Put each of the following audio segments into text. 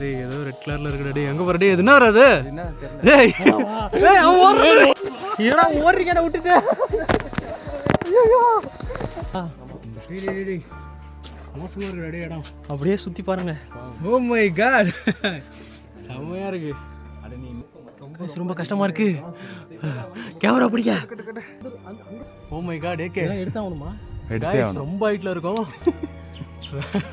டேய் ஏதோ ரெட் கலர்ல இருக்குடா டேய் எங்க போற டேய் என்ன வரது என்ன தெரியல டேய் டேய் அவன் ஓடுறா ஏடா ஓடுறீங்கடா விட்டுட்டு ஐயோ டேய் டேய் மோசமா இருக்குடா டேய் இடம் அப்படியே சுத்தி பாருங்க ஓ மை காட் செமையா இருக்கு அட நீ ரொம்ப கஷ்டமா இருக்கு கேமரா பிடிக்க ஓ மை காட் ஏகே எடுத்தாவணுமா ரொம்ப ஹைட்ல இருக்கும்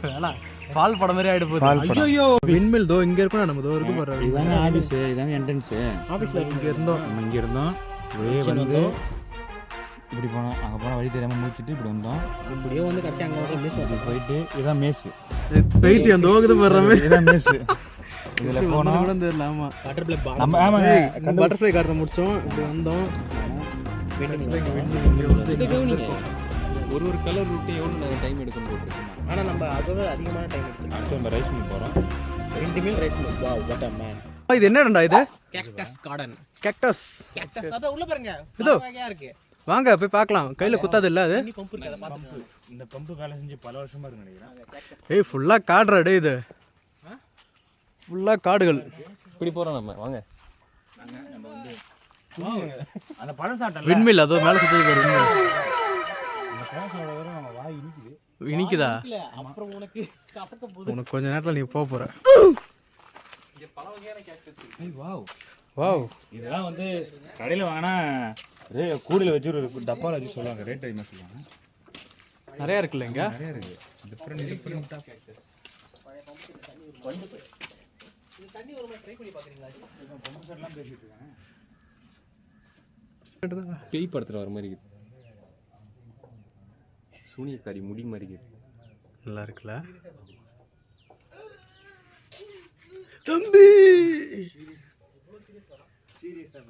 வேணா ஃபால் படம் மாதிரி ஆயிடு போகுது ஐயோ விண்மில் தோ இங்க இருக்கணும் நம்ம தோ இருக்கு பாரு இதானே ஆபீஸ் இதானே என்ட்ரன்ஸ் ஆபீஸ்ல இங்க இருந்தோம் ஒரே வந்து இப்படி போனோம் அங்க போனா வழி தெரியாம மூச்சிட்டு இப்படி வந்தோம் இப்படியே வந்து கடைசி அங்க வர மேஸ் அப்படி போயிட்டு இதான் மேஸ் பெயிட்டி அந்த ஓகுது போற மாதிரி இதான் மேஸ் இதுல போனா கூட தெரியல ஆமா பட்டர்ஃப்ளை நம்ம ஆமா பட்டர்ஃப்ளை கார்டன் முடிச்சோம் இப்படி வந்தோம் ஒரு கலர் ரூட் எவ்வளவு நேரம் டைம் எடுக்கும் போட்டுருக்கோம் ஆனா நம்ம அதோட அதிகமான டைம் எடுத்துட்டோம் அடுத்து நம்ம ரைஸ் மில் போறோம் 2 meal rice mill wow what a man இது என்னடா இது கேக்டஸ் கார்டன் கேக்டஸ் அத உள்ள பாருங்க வகையா இருக்கு வாங்க போய் பார்க்கலாம் கையில குத்தாது இல்ல அது பம்பு இருக்கு அத பாத்து இந்த பம்பு வேலை செஞ்சு பல வருஷமா இருக்கு நினைக்கிறேன் ஏய் ஃபுல்லா காடுடா டேய் இது ஃபுல்லா காடுகள் இப்படி போறோம் நம்ம வாங்க நம்ம வந்து அந்த பழம் சாட்டல விண்மில் அதோ மேல சுத்தி பாரு அந்த பழம் சாட வர நம்ம வாய் இனிக்குது இனிக்குதா அப்புறம் உனக்கு கசக்க போகுது உனக்கு கொஞ்ச நேரத்துல நீ போற இங்க பல வகையான கேக்டஸ் ஏய் வாவ் வாவ் இதெல்லாம் வந்து கடையில வாங்கினா கூடையில வச்சு ஒரு டப்பால வச்சு சொல்லுவாங்க ரேட் அதிகமா சொல்லுவாங்க நிறைய இருக்குல்ல இங்க நிறைய இருக்கு டிஃபரண்ட் கேக்டஸ் இந்த தண்ணி ஒரு மாதிரி ட்ரை பண்ணி பாக்குறீங்களா பம்பு சைடுலாம் பேசிட்டு இருக்காங்க பேய் படத்துல வர மாதிரி இருக்கு சூனியக்காரி முடி மாதிரி இருக்கு நல்லா இருக்குல்ல தம்பி சீரியஸா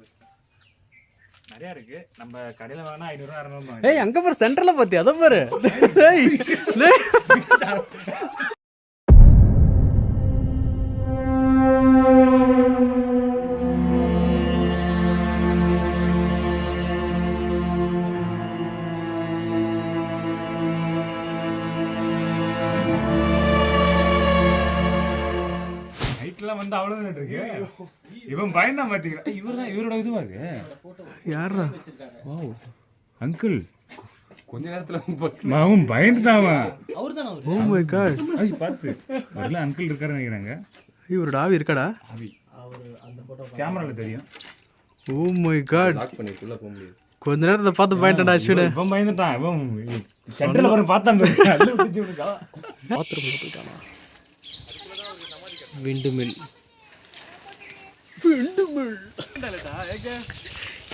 நிறைய இருக்கு நம்ம கடையில வாங்கினா 500 600 ஏய் அங்க பாரு சென்டர்ல பாத்தி அத பாரு ஏய் வந்து அவ்வளவு இருக்கு இவன் பயந்தான் பாத்தீங்களா இவர்தான் இவரோட இதுவா இருக்கு யாரா வாவ் அங்கிள் கொஞ்ச நேரத்துல அவன் பயந்துட்டான் அவர்தானா ஓ மை காட் ஐய் பாத்து வரல அங்கிள் இருக்காரு நினைக்கிறாங்க இவரோட ஆவி இருக்கடா ஆவி அவர் அந்த போட்டோ கேமரால தெரியும் ஓ மை காட் லாக் பண்ணிட்டுல போக முடியாது கொஞ்ச நேரத்துல பார்த்து பயந்துடா அஸ்வின் இவன் பயந்துட்டான் இவன் சென்டர்ல பாரு பார்த்தான் அல்ல பிடிச்சு விடுடா பாத்ரூம்ல போய்ட்டானா விண்டுமில் டாய்லெட்டா ஏக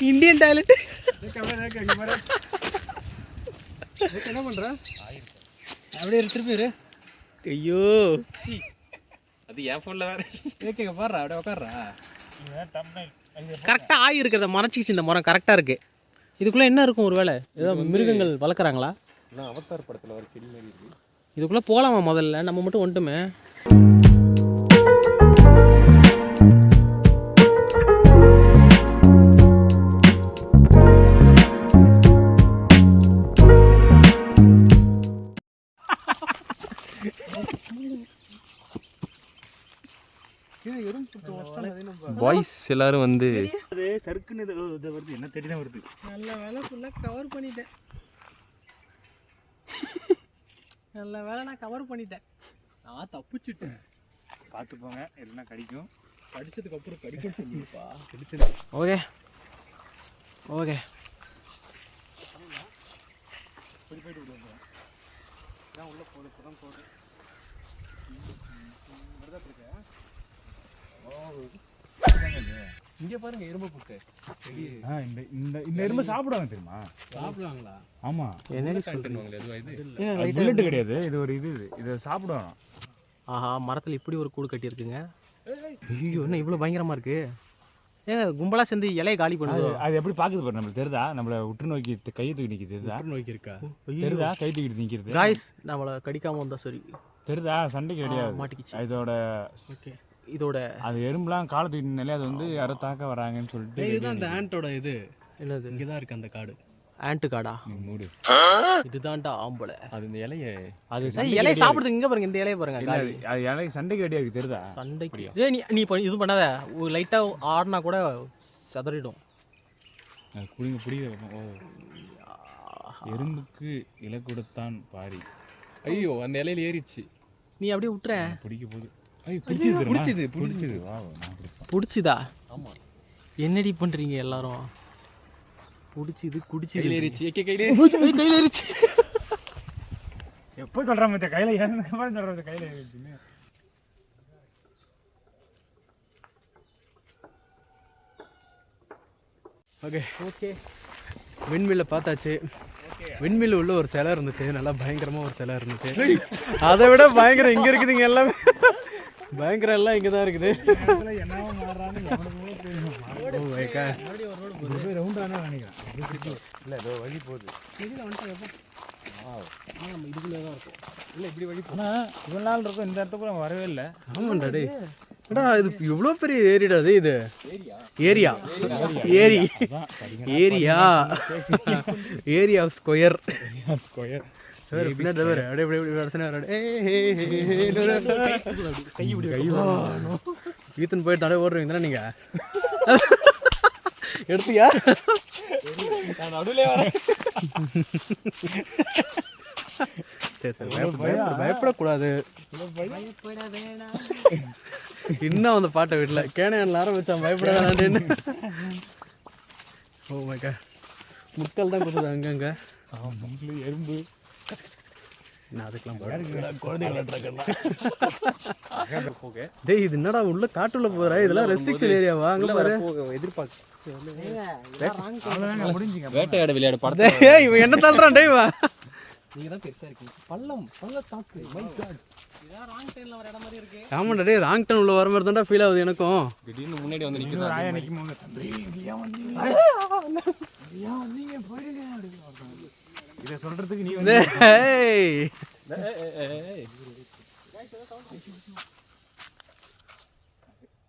இந்தியன் டாய்லெட் என்ன பண்ற அப்படியே திருப்பி இரு ஐயோ அது என் போன்ல வேற ஏகே பாறா அப்படியே உட்கார்றா கரெக்டா ஆயி இருக்கிறத மறைச்சிச்சு இந்த மரம் கரெக்டா இருக்கு இதுக்குள்ள என்ன இருக்கும் ஒருவேளை ஏதோ மிருகங்கள் வளர்க்குறாங்களா நான் அவதார் படத்துல வர செடி மாதிரி இருக்கு இதுக்குள்ள போலாமா முதல்ல நம்ம மட்டும் வந்துட்டுமே பாய்ஸ் எல்லாரும் வந்து அது சர்க்குன்னு இது வருது என்ன தெரியுதா வருது நல்ல வேலை ஃபுல்லா கவர் பண்ணிட்டேன் நல்ல வேலை நான் கவர் பண்ணிட்டேன் நான் தப்பிச்சிட்டேன் பார்த்து போங்க இல்லைன்னா கடிக்கும் கடிச்சதுக்கு அப்புறம் கடிக்கும் சொல்லிப்பா கடிச்சது ஓகே ஓகே போயிட்டு விடுவோம் நான் உள்ள போகுது புறம் போகுது இங்க பாருங்க எறும்பு புட்டு இந்த இந்த இந்த எறும்பு சாப்பிடுவாங்க தெரியுமா சாப்பிடுவாங்களா ஆமா என்ன சொல்றீங்க இது புல்லட் கிடையாது இது ஒரு இது சாப்பிடுவாங்க ஆஹா மரத்துல இப்படி ஒரு கூடு கட்டி இருக்குங்க ஐயோ என்ன இவ்வளவு பயங்கரமா இருக்கு ஏங்க கும்பலா சேர்ந்து இலையை காலி பண்ணுது அது எப்படி பாக்குது பாரு நம்மளுக்கு தெரியுதா நம்மள உற்று நோக்கி கையை தூக்கி நிக்குது தெரியுதா நோக்கி இருக்கா தெரியுதா கை தூக்கிட்டு நிக்கிறது காய்ஸ் நம்மள கடிக்காம வந்தா சரி தெரியுதா சண்டைக்கு கிடையாது மாட்டிக்கிச்சு இதோட ஓகே இதோட அது எறும்புலாம் காலை தூக்கினாலே அது வந்து யாரோ தாக்க வராங்கன்னு சொல்லிட்டு இதுதான் அந்த ஆண்டோட இது என்னது இங்கே தான் இருக்குது அந்த காடு ஆண்ட்டு காடா மூடு. இதுதான்டா ஆம்பளை. அது இந்த இலையை அது சரி இலையை சாப்பிடுறது இங்கே பாருங்க, இந்த இலையை பாருங்க. அது இலை சண்டைக்கு ரெடியாக இருக்கு தெரியுதா? சண்டைக்கு நீ இது பண்ணாத, லைட்டாக ஆடினா கூட சதறிடும். குடிங்க புடிங்க. ஓ எறும்புக்கு இலை கொடுத்தான் பாரி. ஐயோ அந்த இலையில ஏறிச்சு. நீ அப்படியே விட்டுற. பிடிக்க போகுது. பிடிச்சது வா பிடிச்சிதா? ஆமாம். என்னடி பண்ணுறீங்க எல்லாரும்? பிடிச்சிது குடிச்சிது ஏறிச்சு. கையில் ஏறிச்சு. எப்போ சொல்கிறேன் மற்ற கையில் சொல்கிறேன் கையில் ஏறிச்சுன்னு. ஓகே ஓகே விண்மில்லை பார்த்தாச்சு. விண்மில் உள்ள ஒரு சிலை இருந்துச்சு, நல்லா பயங்கரமாக ஒரு சிலை இருந்துச்சு. அதை விட பயங்கரம் இங்கே இருக்குதுங்க எல்லாமே. பயங்கரம் எல்லாம் இங்கே தான் இருக்குது. இல்லை ஏதோ வழி போகுது. இதுக்குள்ளே தான் இருக்கும். இல்லை இப்படி வழி ஆனால் இவ்வளோ நாள் இருக்கும் இந்த இடத்துக்கு நம்ம வரவே இல்லை. ஆமாண்டா டே. அடா இது எவ்வளோ பெரிய ஏரியாடா அது. இது ஏரியா ஏரி area area square square Ethan போயிட்டு தடவை ஓடுறீங்க நீங்க. எடுத்தியா? சரி சரி பயப்படக்கூடாது. இன்னும் அந்த பாட்டை வீட்டுல கேனையான்ல ஆரம்பிச்சான் பயப்பட வேணான்னு. ஓ மை காட், முட்கள் தான் கொடுத்தது அங்கங்க. எறும்பு டேய் இது என்னடா உள்ள காட்டுள்ள போற? இதெல்லாம் ரெஸ்ட்ரிக்ஷன் ஏரியாவா? அங்க பாரு வேட்டையாட விளையாட படம். டேய் இவன் என்ன தள்ளுறான்? டேய் வா, நீங்க தான் பெருசா இருக்கீங்க. பள்ளத்தாக்கு. மை காட், இதெல்லாம் ராங் டைம்ல வர இடம் மாதிரி இருக்கு. ஆமாடா டேய், ராங் டைம் உள்ள வர மாதிரி தான்டா ஃபீல் ஆகுது எனக்கும். திடீர்னு முன்னாடி வந்து நிக்குது. ஆயா நிக்கும்போது நீங்க போயிடுங்க இதை சொல்றதுக்கு நீ வந்து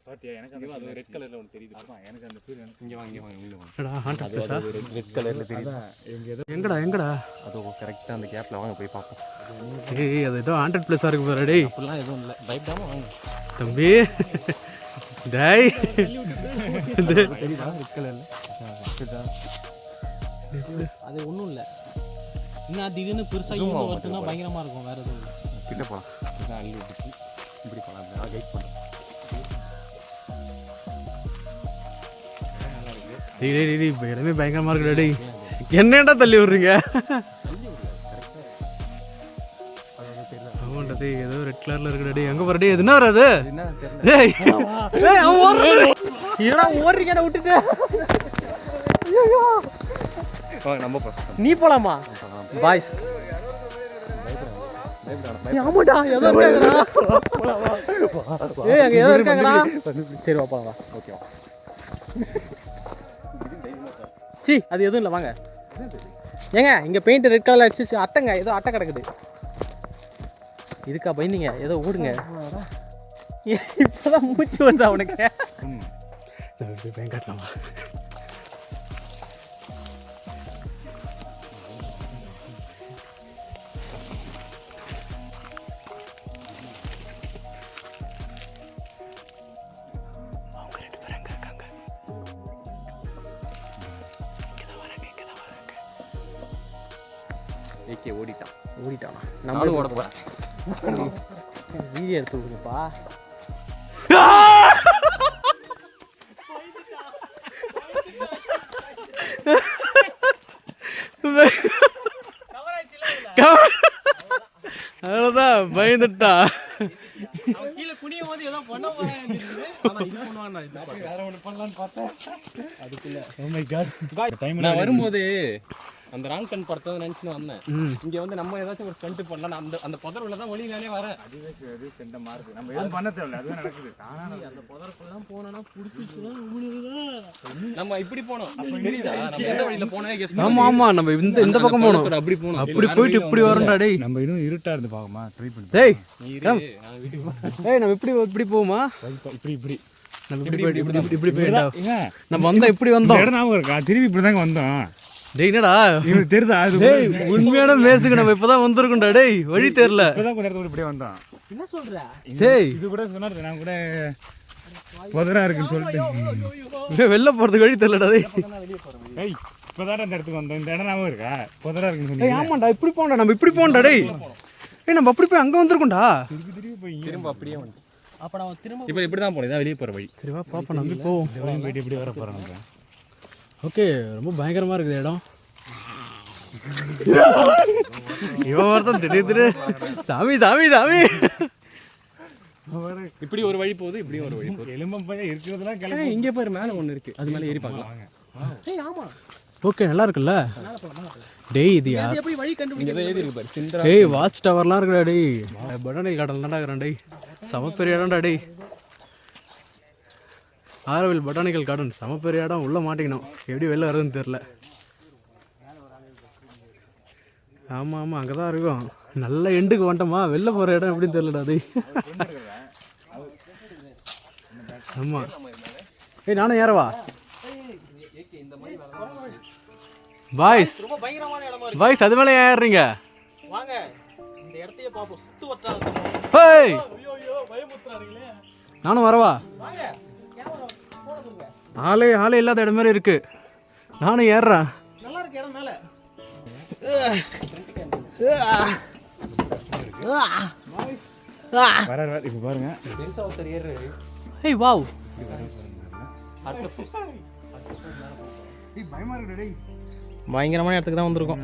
பாத்தியா? எனக்கு அந்த ரெட் கலர்ல ஒன்று தெரியுது. ஆமா எனக்கு அந்த பேர் இங்க வாங்க உள்ள வாங்க. ரெட் கலர்ல தெரியுது. எங்கடா அது கரெக்டா அந்த கேப்ல வாங்க போய் பாப்போம். ஏய் அது ஏதோ ஹாண்டட் பிளேஸா இருக்கு பாரு. டேய் அப்படிலாம் எதுவும் இல்ல, பயப்படாம வாங்க தம்பி. டேய் தெரியுதா ரெட் கலர்ல? அது ஒன்றும் இல்லை. இன்னும் திடீர்னு பெருசாக ஈவோ வருதுன்னா பயங்கரமாக இருக்கும். வேறு எதுவும் கிட்ட போகலாம். இதுதான் அள்ளி விட்டுச்சு. இப்படி போகலாம். நான் கைட் பண்ணுறேன். டேய் இப்போ இடமே பயங்கரமாக இருக்குடா. டேய் என்னடா தள்ளி விட்றீங்க? ஆமாண்டா டேய் ஏதோ ரெட் கலரில் இருக்குடா. டேய் எங்கே போகிற? டேய் எதுனா வராது. டேய் அவன் ஓடுறான். ஏடா ஓடுறீங்கடா விட்டுட்டு. நம்ம நீ போலாமா பாய்ஸ்? ஆமாடா ஏதோ இருக்காங்கடா. ஏய் அங்க ஏதோ இருக்காங்கடா. சரி வா போலாம். ஓகேவா? சி அது எதுவும் இல்லை, வாங்க. ஏங்க இங்கே பெயிண்ட் ரெட் கலர் அடிச்சு அட்டைங்க, ஏதோ அட்டை கிடக்குது. இதுக்கா பயந்தீங்க? ஏதோ ஓடுங்க. இப்போதான் மூச்சு வருதா உனக்கு? பயம் காட்டலாமா? ஓடிட்டானா? நம்மளும் ஓட போகிறேன். வீடியோ எடுத்து விடுங்கப்பா. அவ்வளோதான் பயந்துட்டா. நான் வரும்போது அந்த ராங் கன் படத்தை நினைச்சுன்னு வந்தேன். இங்க வந்து நம்ம ஏதாச்சும் ஒரு ஸ்டண்ட் பண்ணலாம். அந்த அந்த புதருக்குள்ள தான் ஒளினாலே வரேன். அதுவே அது செண்டமா இருக்கு. நம்ம எதுவும் பண்ண தேவையில்ல, அதுவே நடக்குது. அந்த புதருக்குள்ள போனா புடிச்சிச்சுனா நம்ம இப்படி போனோம். தெரியுதா? நம்ம எந்த வழியில போனே கெஸ் பண்ணு. ஆமா நம்ம இந்த பக்கம் போறோம். அப்படி போறோம். அப்படி போயிட்டு இப்படி வரணும்டா. டேய் நம்ம இன்னும் இருட்டா இருந்து பாக்கமா ட்ரை பண்ணி. டேய் நீ இரு, நான் வீட்டுக்கு போறேன். டேய் நம்ம இப்படி போவோமா? இப்படி நம்ம இப்படி போயிட்டா நம்ம வந்தா இப்படி வந்தோம். இடம் ஞாபகம் இருக்கா? திருப்பி இப்படி தாங்க வந்தோம். டேய் என்னடா இவனுக்கு தெரியுதா அது டேய் உண்மையான மேஸுக்கு நம்ம இப்பதான் வந்திருக்கோம்டா டேய் வழி தெரியல இப்பதான் கொஞ்ச நேரத்துக்கு இப்படியே வந்தான் என்ன சொல்ற? டேய் இது கூட சொன்னாரு நான் கூட புதரா இருக்குன்னு சொல்லிட்டு வெளில போறதுக்கு வழி தெரியலடா டேய் ஏய் இப்பதான் அந்த இடத்துக்கு வந்தோம் இந்த இடம் ஞாபகம் இருக்கா புதரா இருக்குன்னு டேய் சொல்லி ஆமாண்டா இப்படி போண்டா நம்ம இப்படி போண்டா டேய் ஏய் நம்ம அப்படி போய் அங்க வந்திருக்கோம்டா திருப்பி போய் திரும்ப அப்படியே வந்து அப்ப நான் திரும்ப இப்போ இப்படி தான் போனோம் இதான் வெளியே போகிற வழி. சரி வா பாப்பா நம்பி போவோம் போயிட்டு இப்படி வர போறாங்க ஓகே ரொம்ப பயங்கரமா இருக்குது இடம் இவன் ஒருத்தன் திடீர்னு சாமி சாமி சாமி இப்படி ஒரு வழி போகுது இப்படியும் ஒரு வழி போகுது. எலும்பம் பையன் இருக்கிறதெல்லாம் கிளம்பி இங்கே பாரு மேலே ஒன்று இருக்குது அது மேலே ஏறி பார்க்கலாம். ஏய் ஆமா ஓகே நல்லா இருக்குல்ல டேய் இது யார் எப்படி வழி கண்டுபிடி இங்கே தான் ஏறி இருக்கு பாரு சிந்திரா. டேய் வாட்ச் டவர்லாம் இருக்குடா டேய் பட்டானிக்கல் கார்டன் தான்டா இருக்கிறான் டேய் செம பெரிய இடம்டா டேய் ஆரோவில் பொட்டானிக்கல் கார்டன் செம பெரிய இடம் உள்ளே மாட்டிக்கணும் எப்படி வெளில வருதுன்னு தெரில ஆமாம் ஆமாம் அங்கே தான் இருக்கும் நல்ல எண்டுக்கு வந்துட்டோமா வெளில போகிற இடம் எப்படின்னு தெரிலடா டேய் ஆமாம் ஏய் நானும் ஏறவா பாய்ஸ் ரொம்ப பயங்கரமான இடமா இருக்கு. பாய்ஸ் அது மேலே ஏறுறீங்க வாங்க இந்த இடத்தையே பாப்போம். சுத்து வட்டாரம். ஹேய் ஐயோ பயமுத்துறானுங்களே. நானும் வரவா வாங்க. கேமரா போட கொடுங்க. ஆளே இல்லாத இடம் மாதிரி இருக்கு நானும் ஏறுறேன் நல்லா இருக்கு இடம் மேல. வர இப்போ பாருங்க பெருசா ஒருத்தர் ஏறுறாரு. ஏய் வாவ் பயங்கரமான இடத்துக்கு தான் வந்திருக்கோம்.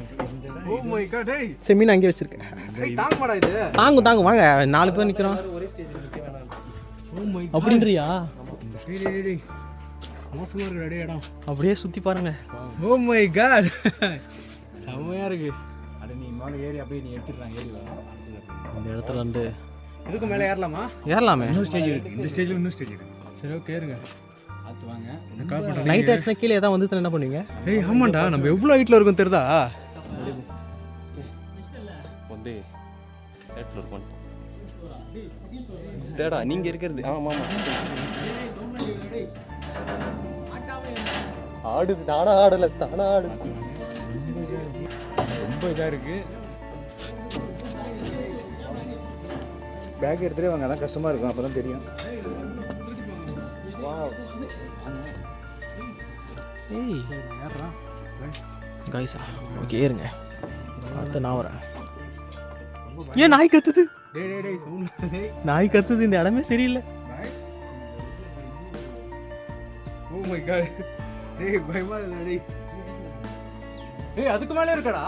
ஓ மை காட் டேய் செமீன் அங்கே வச்சிருக்கேன். ஏய் தாங்கமாடா இது தாங்கு வாங்க 4 பேர் நிக்கிறோம். ஓ மை அப்படின்றியா? டேய் டேய் மோசமா இருக்குடா டேய் இடம் அப்படியே சுத்தி பாருங்க. ஓ மை காட் செமையா இருக்கு அட நீ மேலே ஏறி அப்படியே நீ எடுத்துடுறாங்க ஏறி இந்த இடத்துல இருந்து இதுக்கு மேலே ஏறலாமா ஏறலாமே. இன்னும் ஸ்டேஜ் இருக்கு இந்த ஸ்டேஜ்ல இன்னும் ஸ்டேஜ் இருக்கு சரி ஓகே ஏறுங்க பார்த்து வாங்க கால் பண்ணுறேன் நைட் ஆச்சுன்னா கீழே ஏதாவது வந்து என்ன பண்ணுவீங்க? ஏய் ஆமாண்டா நம்ம எவ்வளோ ஹைட்டில் இருக்கோம் தெரியுதா வந்து தேர்ட் ஃப்ளோர் போனோம். தேடா நீங்கள் இருக்கிறது ஆமாம் ஆடுது தானா ஆடலை தானா ஆடுது. ரொம்ப இதா இருக்கு பேக் எடுத்துகிட்டே வாங்க அதான் கஷ்டமாக இருக்கும் அப்போ தான் தெரியும் ஏய் ஏறுறான் கைஸா ஓகே ஏறுங்க. அடுத்து நான் வரேன். ஏன் நாய் கத்துது? டேய் டேய் டேய் சவுண்ட் நாய் கத்துது. இந்த இடமே சரியில்லை. ஓ மை காட் டேய் பயமா இல்ல டேய் ஏய் அதுக்கு மேலே இருக்கடா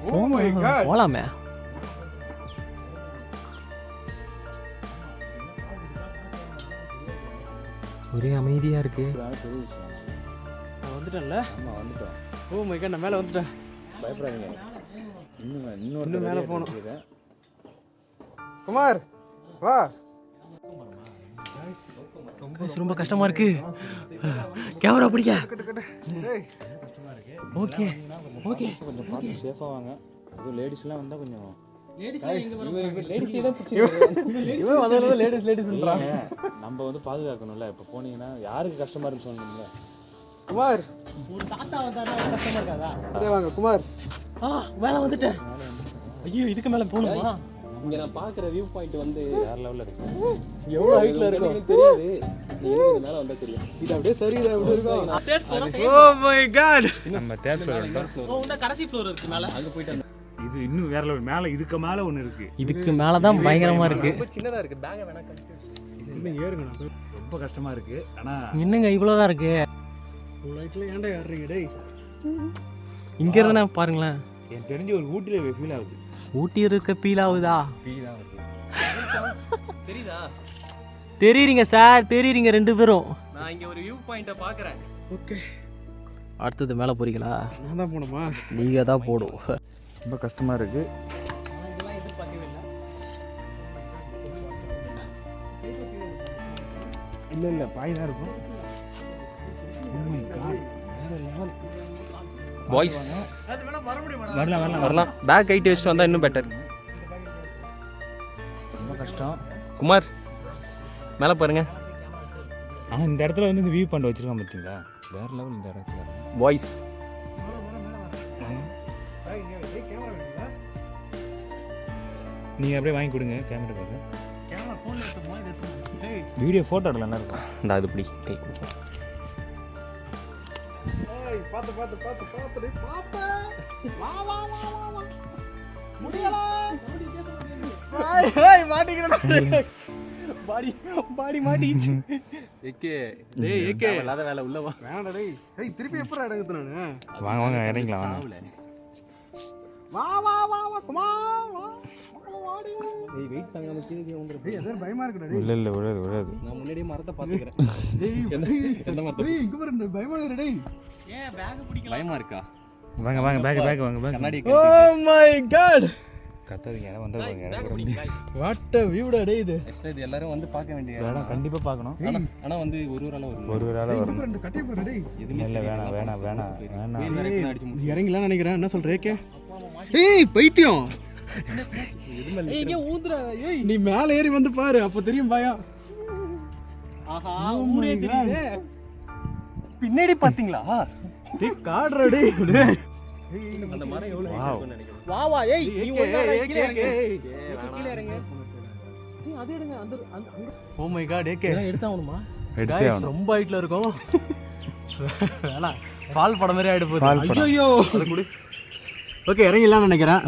ஓ மை காட் போலாமே. ஒரே அமைதியா இருக்கு. நான் வந்துட்டேன்ல ஆமாம் வந்துட்டோம் ஓ மை காட் நான் மேலே வந்துட்டேன் பயப்படாதீங்க இன்னும் இன்னும் மேலே போகணும் குமார் வா Guys, ரொம்ப கஷ்டமா இருக்கு. கேமரா பிடிக்க. டேய் ஓகே ஓகே. கொஞ்சம் பார்த்து சேஃபாக வாங்க அதுவும் லேடிஸ்லாம் வந்தால் கொஞ்சம் இவன் வந்ததுல லேடிஸ்ன்றான் நம்ம வந்து பாதுகாக்கணும்ல இப்போ போனீங்கன்னா யாருக்கு கஷ்டமாக இருக்குன்னு சொல்லணும்ல குமார் ஒரு தாத்தா வந்தாரா கஷ்டமா இருக்காதா? அப்படியே வாங்க குமார் மேல வந்துட்டேன். ஐயோ இதுக்கு மேல போகணுமா? இங்கே நான் பார்க்குற வியூ பாயிண்ட் வந்து வேற லெவலில் இருக்கு எவ்வளோ ஹைட்ல இருக்கும் எனக்கு தெரியாது. நீங்கள் இது மேலே வந்தால் தெரியும். இது அப்படியே சரி இது அப்படி இருக்கும் third floor. Oh my god நம்ம தேர்ட் ஃப்ளோர் இன்னும் கடைசி ஃப்ளோர் இருக்கு மேல. அங்கே போயிட்டு அந்த இது இன்னும் வேற லெவல் மேலே இதுக்கு மேலே ஒன்று இருக்கு இதுக்கு மேல தான் பயங்கரமா இருக்கு. ரொம்ப சின்னதாக இருக்குது. பேகை வேணா கட்டி இன்னும் ஏறுங்க நான் போய் ரொம்ப கஷ்டமாக இருக்கு ஆனால் என்னங்க இவ்வளவுதான் இருக்கு? இவ்வளோ ஹைட்ல ஏன்டா ஏறுறீங்க டேய் இங்க இருந்தா பாருங்களேன். எனக்கு தெரிஞ்சு ஒரு ஊட்டியில் ஃபீல் ஆகுது ஊட்டி இருக்க ஃபீல் ஆகுதா? ஃபீல் ஆகுது தெரியுதா? தெரியுறீங்க சார் தெரியுறீங்க 2 பேரும். நான் இங்கே ஒரு வியூ பாயிண்ட்டை பார்க்குறேன். ஓகே அடுத்தது மேல போறீங்களா? நான் தான் போகணுமா நீங்க தான் போடும். ரொம்ப கஷ்டமாக இருக்கு இல்லை பாய் தான் இருக்கும் பாய்ஸ் வரலாம் வரலாம். பேக் ஹைட் வச்சுட்டு வந்தால் இன்னும் பெட்டர். ரொம்ப கஷ்டம் குமார் மேலே பாருங்க. ஆனால் இந்த இடத்துல வந்து இந்த வியூ பாயிண்ட் வச்சிருக்கான் பார்த்தீங்களா வேற லெவல் இந்த இடத்துல பாய்ஸ் நீங்கள் அப்படியே வாங்கி கொடுங்க கேமரா பார்க்க. கேமரா ஃபோனில் எடுத்து மாதிரி எடுத்து. வீடியோ ஃபோட்டோ எடுக்கலாம் இருக்கும். இந்த அது இப்படி கை கொடுப்பேன். பார்த்து பார்த்து பார்த்து பார்த்து பார்த்து வா வா வா வா வா முடியல மாட்டிக்கிறேன் பாடி மாட்டிச்சு. ஏகே டேய் ஏகே இல்லாத வேலை உள்ள வா. வேணாடா டேய். ஏய் திருப்பி எப்பறா எடுக்குது நானு? வாங்க வாங்க இறங்கிக்கலாம் வாங்க. சாவுல. வா வா வா வா கமா வா வாடி. ஏய் வெயிட் தாங்காம கீழே வந்துரு. டேய் எதோ பயமா இருக்குடா டேய். இல்லை விடாது. நான் முன்னாடியே மரத்தை பாத்துக்கிறேன். டேய் எந்த மரத்தை? டேய் இங்க பாரு பயமா இருக்குடா டேய். ஏன் பேக் பிடிக்கல? பயமா இருக்கா? வாங்க பேக் வாங்க கண்ணாடி ஓ மை காட். கத்தாதீங்க யாரும் வந்தா பாருங்க. வாட் a view டா டேய் இது. இது எல்லாரும் வந்து பார்க்க வேண்டிய வேணாம் கண்டிப்பாக பார்க்கணும். ஆனா வந்து ஒரு ஆளா வரும். ஒரு ஆளாக இங்க வரணும். பாரு இந்த கட்டைய பாரு டேய். எதுவுமே இல்லை வேணாம். அடிச்சு முடிச்சு. இறங்கலாம் நினைக்கிறேன். என்ன சொல்ற ஏகே? ஏய் பைத்தியம். எதுமே ஏய் ஊதுடா ஏய் நீ மேல ஏறி வந்து பாரு அப்ப தெரியும் பயம். ஆஹா ஊரே தெரியுதே. பின்னாடி பாத்தீங்களா? டேய் காட்றா டேய். அந்த மரம் எவ்வளவு height இருக்கும்னு நினைக்கிறேன். வா வா ஏய் நீ ஒண்ணா கீழ இறங்கு. கீழ இறங்க. நீ அது எடுங்க அந்த ஓ மை காட் ஏகே எடுத்தாவணுமா? எடுத்தே Guys, ஆகணும். ரொம்ப ஹைட்ல இருக்கும். வேணா ஃபால் படம் மாதிரி ஆயிடு Fall போகுது. படம். ஐயோ ஓகே இறங்கிடலாம்னு நினைக்கிறேன்.